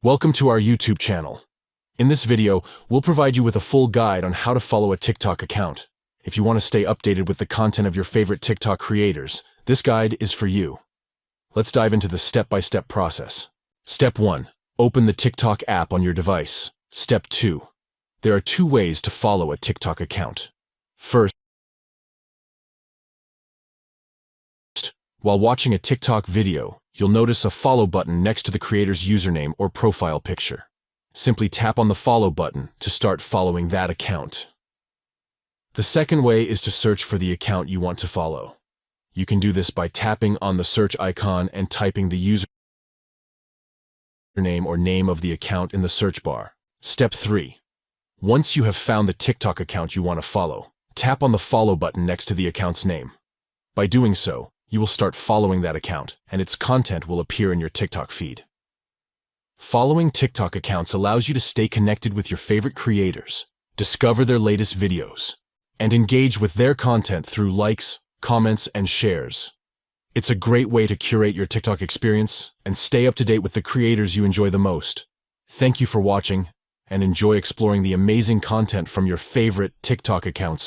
Welcome to our YouTube channel. In this video, we'll provide you with a full guide on how to follow a TikTok account. If you want to stay updated with the content of your favorite TikTok creators, this guide is for you. Let's dive into the step-by-step process. Step 1. Open the TikTok app on your device. Step 2. There are two ways to follow a TikTok account. First, while watching a TikTok video, you'll notice a follow button next to the creator's username or profile picture. Simply tap on the follow button to start following that account. The second way is to search for the account you want to follow. You can do this by tapping on the search icon and typing the username or name of the account in the search bar. Step 3. Once you have found the TikTok account you want to follow, tap on the follow button next to the account's name. By doing so, you will start following that account, and its content will appear in your TikTok feed. Following TikTok accounts allows you to stay connected with your favorite creators, discover their latest videos, and engage with their content through likes, comments, and shares. It's a great way to curate your TikTok experience and stay up to date with the creators you enjoy the most. Thank you for watching, and enjoy exploring the amazing content from your favorite TikTok accounts.